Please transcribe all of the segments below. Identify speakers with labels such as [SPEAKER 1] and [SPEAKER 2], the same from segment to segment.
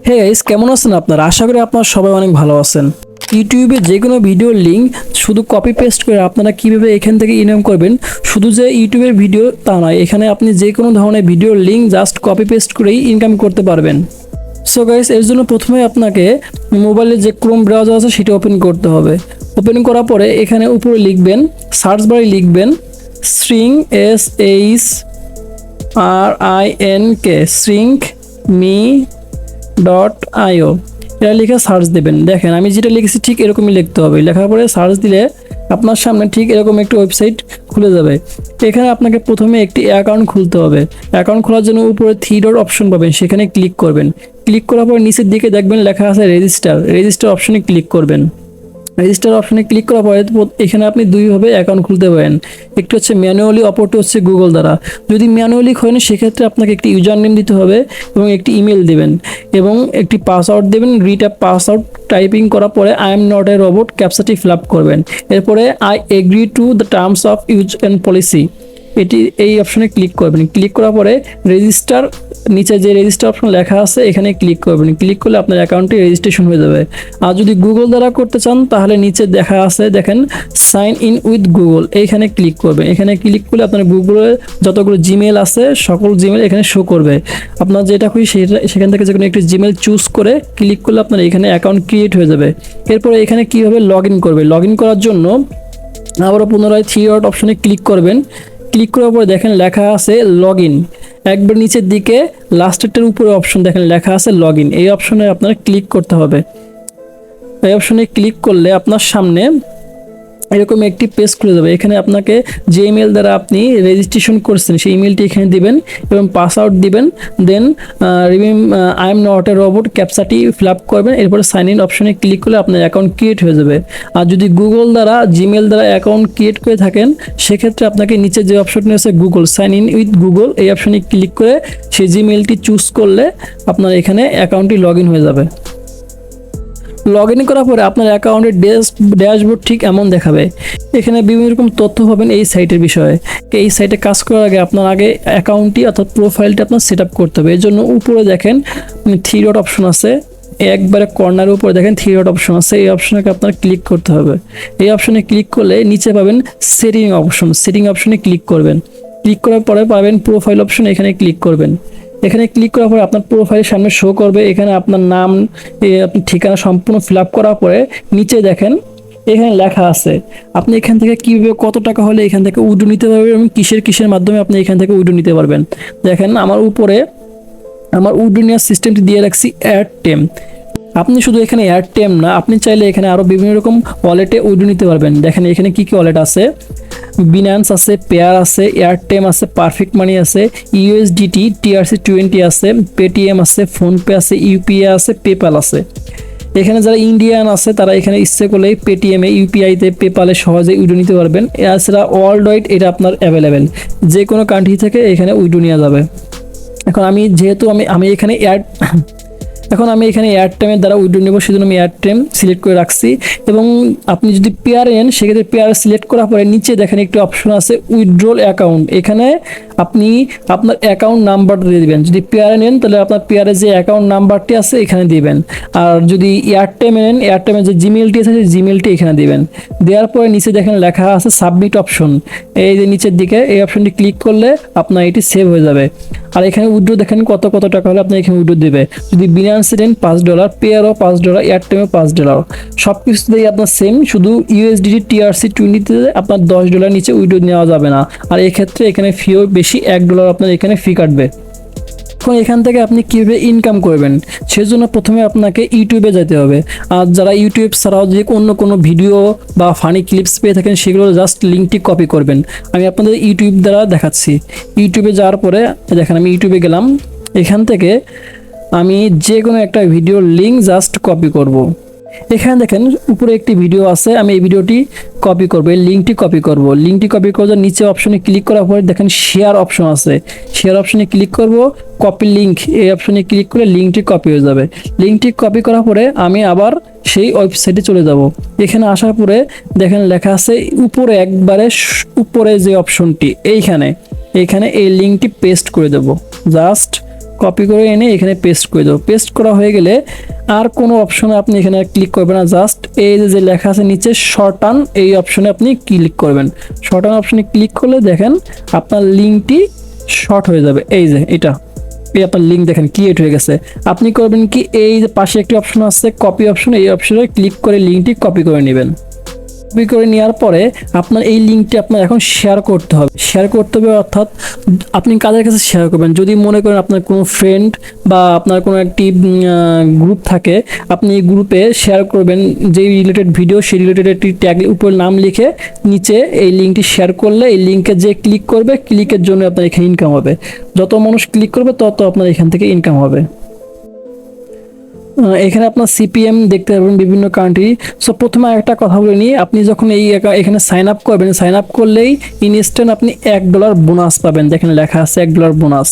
[SPEAKER 1] Hey guys, কেমন আছেন আপনারা? আশা করি আপনারা সবাই অনেক ভালো আছেন। ইউটিউবে যে কোনো ভিডিওর লিঙ্ক শুধু কপি পেস্ট করে আপনারা কিভাবে এখান থেকে ইনকাম করবেন, শুধু যে ইউটিউবের ভিডিও তা নয়, এখানে আপনি যে কোনো ধরনের ভিডিওর লিঙ্ক জাস্ট কপি পেস্ট করেই ইনকাম করতে পারবেন। সো গাইস, এর জন্য প্রথমে আপনাকে মোবাইলে যে ক্রোম ব্রাউজার আছে সেটা ওপেন করতে হবে। ওপেন করার পরে এখানে উপরে লিখবেন, সার্চ বারে লিখবেন SHRINK SHRINK.io, এটা লিখে সার্চ দেবেন। দেখেন আমি যেটা লিখেছি ঠিক এরকমই লিখতে হবে। লেখার পরে সার্চ দিলে আপনার সামনে ঠিক এরকম একটি ওয়েবসাইট খুলে যাবে। এখানে আপনাকে প্রথমে একটি অ্যাকাউন্ট খুলতে হবে। অ্যাকাউন্ট খোলার জন্য উপরে 3 ডট অপশন পাবেন, সেখানে ক্লিক করবেন। ক্লিক করার পর নিচের দিকে দেখবেন লেখা আছে রেজিস্টার অপশনে ক্লিক করবেন। রেজিস্টার অপশনে ক্লিক করার পরে এখানে আপনি দুইভাবে অ্যাকাউন্ট খুলতে পারেন, একটি হচ্ছে ম্যানুয়ালি, অপরটি হচ্ছে গুগল দ্বারা। যদি ম্যানুয়ালি খোলেন সেক্ষেত্রে আপনাকে একটি ইউজার নেম দিতে হবে এবং একটি ইমেল দেবেন এবং একটি পাসওয়ার্ড দেবেন। রিটাইপ পাসওয়ার্ড টাইপিং করার পরে I am not a robot ক্যাপচাটি ফিল আপ করবেন। এরপরে I agree to the terms of use and policy, এই অপশনে ক্লিক করবেন। ক্লিক করার পরে রেজিস্টার, নিচে যে রেজিস্টার অপশন লেখা আছে এখানে ক্লিক করবেন। ক্লিক করলে আপনার অ্যাকাউন্টটি রেজিস্ট্রেশন হয়ে যাবে। আর যদি গুগল দ্বারা করতে চান তাহলে নিচে দেখা আছে দেখেন সাইন ইন উইথ গুগল, এইখানে ক্লিক করবেন। এখানে ক্লিক করলে আপনার গুগলে যতগুলো জিমেল আছে সকল জিমেল এখানে শো করবে। আপনার যেটা খুশি সেখান থেকে যে কোনো একটি জিমেল চুজ করে ক্লিক করলে আপনার এখানে অ্যাকাউন্ট ক্রিয়েট হয়ে যাবে। এরপরে এখানে কীভাবে লগ ইন করবে, লগ ইন করার জন্য আবারও পুনরায় 3 ডট অপশনে ক্লিক করবেন। ক্লিক করার পরে দেখেন লেখা আছে লগ ইন, একবার নিচের দিকে লাস্টেরটার উপরে অপশন দেখেন লেখা আছে লগ ইন, এই অপশনে আপনার ক্লিক করতে হবে। এই অপশনে ক্লিক করলে আপনার সামনে এরকম একটি পেজ খুলে যাবে। এখানে আপনাকে যে ইমেল দ্বারা আপনি রেজিস্ট্রেশন করছেন সেই ইমেলটি এখানে দিবেন এবং পাসওয়ার্ড দিবেন। Then I am not a robot ক্যাপচাটি ফিল আপ করবেন। এরপরে সাইন ইন অপশনে ক্লিক করলে আপনার অ্যাকাউন্ট ক্রিয়েট হয়ে যাবে। আর যদি গুগল দ্বারা জিমেল দ্বারা অ্যাকাউন্ট ক্রিয়েট করে থাকেন সেক্ষেত্রে আপনাকে নিচে যে অপশনটি আছে Google, sign in with Google, এই অপশনে ক্লিক করে সেই জিমেলটি চুজ করলে আপনার এখানে অ্যাকাউন্টটি লগ ইন হয়ে যাবে। লগ ইন করার পরে আপনার অ্যাকাউন্টের ড্যাশবোর্ড ঠিক এমন দেখাবে। এখানে বিভিন্ন রকম তথ্য পাবেন এই সাইটের বিষয়ে। এই সাইটে কাজ করার আগে আপনার অ্যাকাউন্টটি অর্থাৎ প্রোফাইলটি আপনার সেট আপ করতে হবে। এর জন্য উপরে দেখেন 3 ডট অপশন আছে, একবারে কর্নারের উপরে দেখেন 3 ডট অপশন আছে, এই অপশনকে আপনার ক্লিক করতে হবে। এই অপশনে ক্লিক করলে নিচে পাবেন সেটিং অপশনে ক্লিক করবেন। ক্লিক করার পরে পাবেন প্রোফাইল অপশন, এখানে ক্লিক করবেন। এখানে ক্লিক করার পরে আপনার প্রোফাইলের সামনে শো করবে। এখানে আপনার নাম, আপনার ঠিকানা সম্পূর্ণ ফিল আপ করার পরে নিচে দেখেন এখানে লেখা আছে আপনি এখান থেকে কীভাবে কত টাকা হলে এখান থেকে উইথড্র নিতে পারবেন এবং কিসের মাধ্যমে আপনি এখান থেকে উইথড্র নিতে পারবেন। দেখেন আমার উপরে আমার উইথড্র নেওয়ার সিস্টেমটি দিয়ে রাখছি এয়ারটেম। আপনি শুধু এখানে এয়ারটেম না, আপনি চাইলে এখানে আরও বিভিন্ন রকম ওয়ালেটে উইথড্র নিতে পারবেন। দেখেন এখানে কি ওয়ালেট আছে, বিনান্স আছে, পেয়ার আছে, এয়ারটেম আছে, পারফেক্ট মানি আছে, USDT TRC20 আছে, পেটিএম আছে, ফোনপে আছে, ইউপিআই আছে, পেপাল আছে। এখানে যারা ইন্ডিয়ান আছে তারা এখানে ইচ্ছে করলে পেটিএমে, ইউপিআইতে, পেপালে সহজে উইথড্র নিতে পারবেন। এছাড়া ওয়ার্ল্ড ওয়াইড এটা আপনার অ্যাভেলেবেল, যে কোনো কান্ট্রি থেকে এখানে উইথড্র নেওয়া যাবে। এখন আমি এখানে এয়ারটেমের দ্বারা উইথড্র নেব, সেজন্য আমি এয়ারটেম সিলেক্ট করে রাখছি। এবং আপনি যদি পেয়ারে নেন সেক্ষেত্রে পেয়ার সিলেক্ট করার পরে নিচে দেখেন একটি অপশন আছে উইথড্রল অ্যাকাউন্ট, এখানে আপনি আপনার অ্যাকাউন্ট নাম্বারটা দিয়ে দেবেন। যদি পেয়ারে নেন তাহলে আপনার পেয়ারে যে অ্যাকাউন্ট নাম্বারটি আছে এখানে দিবেন। আর যদি এয়ারটেমে নেন এয়ারটেমের যে জিমেলটি আছে সেই জিমেলটি এখানে দিবেন। দেওয়ার পরে নিচে দেখেন লেখা আছে সাবমিট অপশন, এই যে নিচের দিকে এই অপশনটি ক্লিক করলে আপনার এটি সেভ হয়ে যাবে। আর এখানে উইথড্র দেখেন কত টাকা হলে আপনি এখানে উইথড্র দেবে। যদি বিনান্সে নেন $5, পেয়ারও $5, এয়ারটেমও $5, সব কিছুতেই আপনার সেম, শুধু USDT TRC20তে আপনার $10 নিচে উইথড্র নেওয়া যাবে না। আর এক্ষেত্রে এখানে ফিও বেশি, $1 আপনার এখানে ফি কাটবে। এখন এখান থেকে আপনি কীভাবে ইনকাম করবেন সেজন্য প্রথমে আপনাকে ইউটিউবে যেতে হবে। আর যারা ইউটিউব ছাড়াও যে অন্য কোনো ভিডিও বা ফানি ক্লিপস পেয়ে থাকেন সেগুলো জাস্ট লিঙ্কটি কপি করবেন। আমি আপনাদের ইউটিউব দ্বারা দেখাচ্ছি। ইউটিউবে যাওয়ার পরে দেখেন আমি ইউটিউবে গেলাম, এখান থেকে আমি যে কোনো একটা ভিডিওর লিঙ্ক জাস্ট কপি করব। এখানে দেখেন উপরে একটি ভিডিও আছে, আমি এই ভিডিওটি কপি করব, এই লিঙ্কটি কপি করব। লিঙ্কটি কপি করে নিচে অপশনে ক্লিক করার পরে দেখেন শেয়ার অপশন আছে, শেয়ার অপশনে ক্লিক করব, কপি লিঙ্ক, এই অপশনে ক্লিক করে লিঙ্কটি কপি হয়ে যাবে। লিঙ্কটি কপি করার পরে আমি আবার সেই ওয়েবসাইটে চলে যাব। এখানে আসার পরে দেখেন লেখা আছে উপরে একবারে উপরে যে অপশনটি এইখানে এই লিঙ্কটি পেস্ট করে দেব, জাস্ট কপি করে এনে এখানে পেস্ট করে দেবো। পেস্ট করা হয়ে গেলে আর কোনো অপশনে আপনি এখানে ক্লিক করবেন না, জাস্ট এই যে লেখা আছে নিচে শর্টান, এই অপশনে আপনি ক্লিক করবেন। শর্টান অপশনে ক্লিক করলে দেখেন আপনার লিঙ্কটি শর্ট হয়ে যাবে। এই যে এটা, এই আপনার লিঙ্ক দেখেন ক্রিয়েট হয়ে গেছে। আপনি করবেন কি, এই যে পাশে একটি অপশন আছে কপি অপশন, এই অপশনে ক্লিক করে লিঙ্কটি কপি করে নেবেন। কপি করে নেওয়ার পরে আপনার এই লিঙ্কটি আপনার এখন শেয়ার করতে হবে। শেয়ার করতে হবে অর্থাৎ আপনি কাদের কাছে শেয়ার করবেন, যদি মনে করেন আপনার কোনো ফ্রেন্ড বা আপনার কোনো একটি গ্রুপ থাকে, আপনি এই গ্রুপে শেয়ার করবেন যেই রিলেটেড ভিডিও, সেই রিলেটেড একটি ট্যাগ উপর নাম লিখে নিচে এই লিঙ্কটি শেয়ার করলে এই লিঙ্কে যে ক্লিক করবে, ক্লিকের জন্য আপনার এখানে ইনকাম হবে। যত মানুষ ক্লিক করবে তত আপনার এখান থেকে ইনকাম হবে। এখানে আপনার সিপিএম দেখতে পাবেন বিভিন্ন কান্ট্রি। সো প্রথমে একটা কথা বলে নিই, আপনি যখন এখানে সাইন আপ করবেন, সাইন আপ করলেই ইনস্ট্যান্ট আপনি $1 বোনাস পাবেন। দেখেন লেখা আছে $1 বোনাস।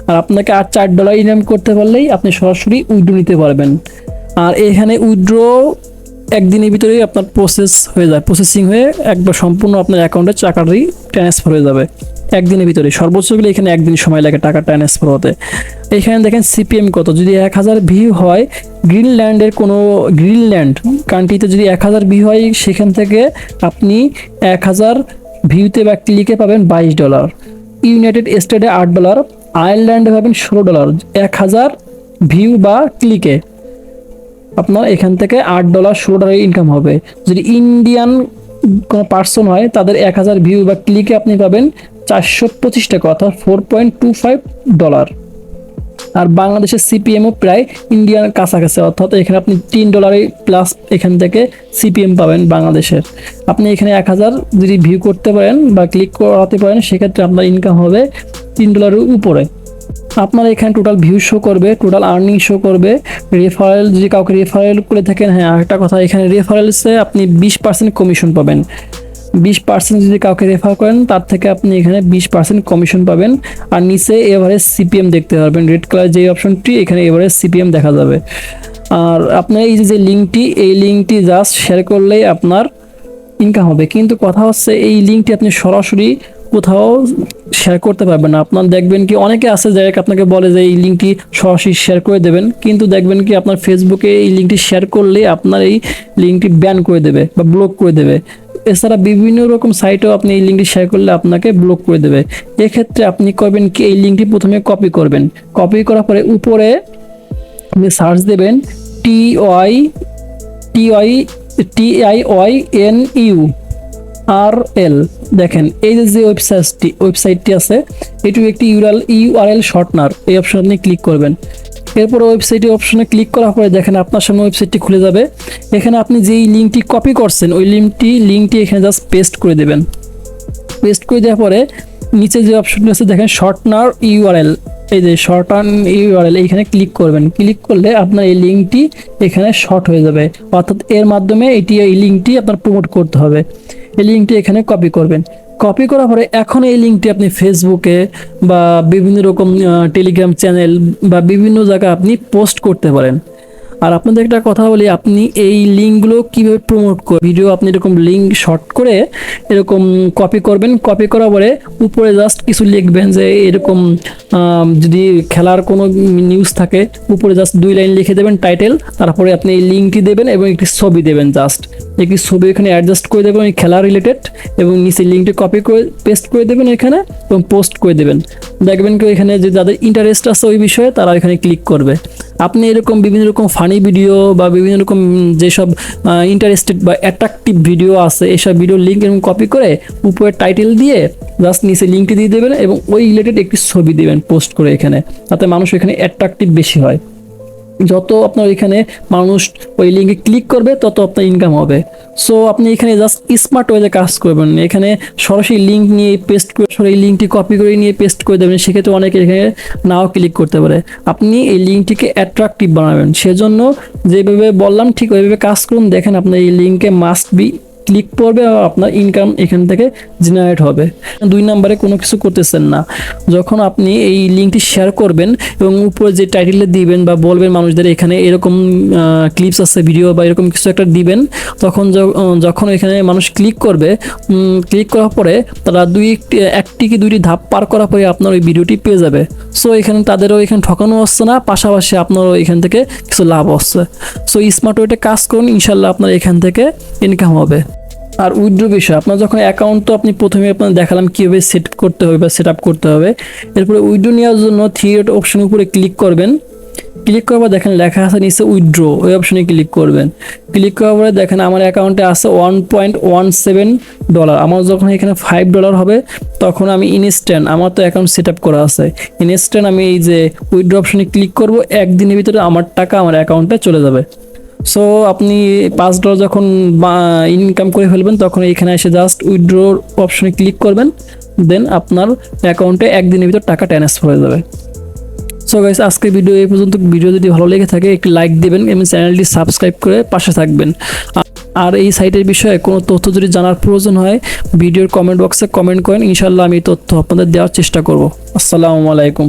[SPEAKER 1] আর আপনাকে আর $4 ইনকাম করতে পারলেই আপনি সরাসরি উইথড্র নিতে পারবেন। আর এখানে উইথড্র একদিনের ভিতরেই আপনার প্রসেস হয়ে যায়, প্রসেসিং হয়ে একবার সম্পূর্ণ আপনার অ্যাকাউন্টে টাকাটি ট্রান্সফার হয়ে যাবে একদিনের ভিতরে। সর্বোচ্চ গেলে এখানে একদিন সময় লাগে টাকা ট্রান্সফার হতে। এখানে দেখেন সিপিএম কত, যদি 1000 ভিউ হয়, গ্রিনল্যান্ড কান্ট্রিতে যদি 1000 ভিউ হয়, সেখান থেকে আপনি 1000 ভিউতে বা ক্লিকে পাবেন $22। ইউনাইটেড স্টেটে $8, আয়ারল্যান্ডে পাবেন $16। 1000 ভিউ বা ক্লিকে আপনার এখান থেকে $8 $16 ইনকাম হবে। যদি ইন্ডিয়ান কোনো পার্সন হয়, তাদের 1000 ভিউ বা ক্লিকে আপনি পাবেন $425, অর্থাৎ $4.25। আর বাংলাদেশের সিপিএমও প্রায় ইন্ডিয়ান কাছাকাছি, অর্থাৎ এখানে আপনি $3 প্লাস এখান থেকে সিপিএম পাবেন বাংলাদেশের। আপনি এখানে 1000 যদি ভিউ করতে পারেন বা ক্লিক করাতে পারেন, সেক্ষেত্রে আপনার ইনকাম হবে $3 উপরে। আপনার এখানে টোটাল ভিউ শো করবে, টোটাল আর্নিং শো করবে। রেফারেল যদি কাউকে রেফারেল করে থাকেন, হ্যাঁ আরেকটা কথা, এখানে রেফারেলসে আপনি 20% কমিশন পাবেন। 20% যদি কাউকে রেফার করেন, তার থেকে আপনি এখানে 20% কমিশন পাবেন। আর নিচে এভারেজ সিপিএম দেখতে পারবেন, রেড কালার যে অপশনটি, এখানে এভারেজ সিপিএম দেখা যাবে। আর আপনার এই যে লিঙ্কটি, এই লিঙ্কটি জাস্ট শেয়ার করলেই আপনার ইনকাম হবে। কিন্তু কথা হচ্ছে, এই লিঙ্কটি আপনি সরাসরি কোথাও শেয়ার করতে পারবেন না। আপনার দেখবেন কি অনেকে আছে যারা আপনাকে বলে যে এই লিঙ্কটি সরাসরি শেয়ার করে দেবেন, কিন্তু দেখবেন কি আপনার ফেসবুকে এই লিঙ্কটি শেয়ার করলে আপনার এই লিঙ্কটি ব্যান করে দেবে বা ব্লক করে দেবে। এছাড়া বিভিন্ন রকম সাইটেও আপনি এই লিঙ্কটি শেয়ার করলে আপনাকে ব্লক করে দেবে। এক্ষেত্রে আপনি করবেন কি, এই লিঙ্কটি প্রথমে কপি করবেন। কপি করার পরে উপরে আপনি সার্চ দেবেন TIOYNEURL। দেখেন এই যে ওয়েবসাইটটি আছে, এটি একটি ইউআরএল শর্টনার, এই অপশনে আপনি ক্লিক করবেন। এরপর ওয়েবসাইটের অপশনে ক্লিক করার পরে দেখেন আপনার সামনে ওয়েবসাইটটি খুলে যাবে। এখানে আপনি যেই লিঙ্কটি কপি করছেন, ওই লিঙ্কটি এখানে জাস্ট পেস্ট করে দেবেন। পেস্ট করে দেওয়ার পরে নিচে যে অপশনটি আছে দেখেন শর্টনার ইউআরএল, এই যে শর্টান ইউআরএল, এইখানে ক্লিক করবেন। ক্লিক করলে আপনার এই লিঙ্কটি এখানে শর্ট হয়ে যাবে, অর্থাৎ এর মাধ্যমে এই লিঙ্কটি আপনার প্রমোট করতে হবে। এই লিঙ্কটি এখানে কপি করবেন। কপি করার পরে এখন এই লিঙ্কটি আপনি ফেসবুকে বা বিভিন্ন রকম টেলিগ্রাম চ্যানেল বা বিভিন্ন জায়গায় আপনি পোস্ট করতে পারেন। আর আপনাদের একটা কথা বলি, আপনি এই লিঙ্কগুলো কীভাবে প্রমোট করবেন, ভিডিও আপনি এরকম লিঙ্ক শর্ট করে এরকম কপি করবেন। কপি করার পরে উপরে জাস্ট কিছু লিখবেন যে এরকম যদি খেলার কোনো নিউজ থাকে, উপরে জাস্ট 2 লাইন লিখে দেবেন টাইটেল, তারপরে আপনি এই লিঙ্কটি দেবেন এবং একটি ছবি দেবেন। জাস্ট একটি ছবি এখানে অ্যাডজাস্ট করে দেবেন ওই খেলা রিলেটেড, এবং নিচে লিঙ্কটি কপি করে পেস্ট করে দেবেন এখানে এবং পোস্ট করে দেবেন। দেখবেন কি এখানে যে যাদের ইন্টারেস্ট আছে ওই বিষয়ে, তারা এখানে ক্লিক করবে। আপনি এরকম বিভিন্ন রকম ফানি ভিডিও বা বিভিন্ন রকম যেসব ইন্টারেস্টেড বা অ্যাট্রাকটিভ ভিডিও আছে, এইসব ভিডিওর লিঙ্ক এরকম কপি করে উপরে টাইটেল দিয়ে জাস্ট নিচে লিঙ্কটি দিয়ে দেবেন এবং ওই রিলেটেড একটি ছবি দিবেন পোস্ট করে এখানে, তাতে মানুষ এখানে অ্যাট্রাকটিভ বেশি হয়। যত আপনার এখানে মানুষ ওই লিঙ্কে ক্লিক করবে, তত আপনার ইনকাম হবে। সো আপনি এখানে জাস্ট স্মার্ট ওয়েতে কাজ করবেন। এখানে সরাসরি লিঙ্ক নিয়ে পেস্ট করে, সরাসরি লিঙ্কটি কপি করে নিয়ে পেস্ট করে দেবেন, সেক্ষেত্রে অনেকে এখানে নাও ক্লিক করতে পারে। আপনি এই লিঙ্কটিকে অ্যাট্রাকটিভ বানাবেন, সেজন্য যেভাবে বললাম ঠিক ওইভাবে কাজ করুন। দেখেন আপনার এই লিঙ্কে মাস্ট বি ক্লিক পড়বে আর আপনার ইনকাম এখান থেকে জেনারেট হবে। 2 নম্বরে কোনো কিছু করতেছেন না, যখন আপনি এই লিঙ্কটি শেয়ার করবেন এবং উপরে যে টাইটেলে দিবেন বা বলবেন মানুষদের এখানে এরকম ক্লিপস আছে ভিডিও বা এরকম কিছু একটা দিবেন, তখন যখন এখানে মানুষ ক্লিক করবে, ক্লিক করার পরে তারা একটি কি দুইটি ধাপ পার করার পরে আপনার ওই ভিডিওটি পেয়ে যাবে। সো এখানে তাদেরও এখানে ঠকানো হচ্ছে না, পাশাপাশি আপনারও এখান থেকে কিছু লাভ হচ্ছে। সো স্মার্ট ওয়েতে কাজ করুন, ইনশাল্লাহ আপনার এখান থেকে ইনকাম হবে। আর উইথড্র বিষয়, আপনার যখন অ্যাকাউন্ট, তো আপনি প্রথমে আপনার দেখালাম কীভাবে সেট করতে হবে বা সেট আপ করতে হবে। এরপরে উইথড্র নেওয়ার জন্য 3 ডট অপশনের উপরে ক্লিক করবেন। ক্লিক করার পর দেখেন লেখা আছে নিচে উইথড্র, ওই অপশনে ক্লিক করবেন। ক্লিক করার পরে দেখেন আমার অ্যাকাউন্টে আছে $1.17। আমার যখন এখানে $5 হবে তখন আমি ইনস্ট্যান্ট, আমার তো অ্যাকাউন্ট সেট আপ করা আছে, ইনস্ট্যান্ট আমি এই যে উইথড্র অপশনে ক্লিক করব, একদিনের ভিতরে আমার টাকা আমার অ্যাকাউন্টে চলে যাবে। সো আপনি $5 যখন ইনকাম করে ফেলবেন তখন এখানে এসে জাস্ট উইথড্র অপশনে ক্লিক করবেন, দেন আপনার অ্যাকাউন্টে একদিনের ভিতর টাকা ট্রান্সফার হয়ে যাবে। সো গাইস, আজকের ভিডিও এই পর্যন্ত। ভিডিও যদি ভালো লেগে থাকে একটি লাইক দেবেন এবং চ্যানেলটি সাবস্ক্রাইব করে পাশে থাকবেন। আর এই সাইটের বিষয়ে কোনো তথ্য যদি জানার প্রয়োজন হয় ভিডিওর কমেন্ট বক্সে কমেন্ট করেন, ইনশাল্লাহ আমি তথ্য আপনাদের দেওয়ার চেষ্টা করব। আসসালামু আলাইকুম।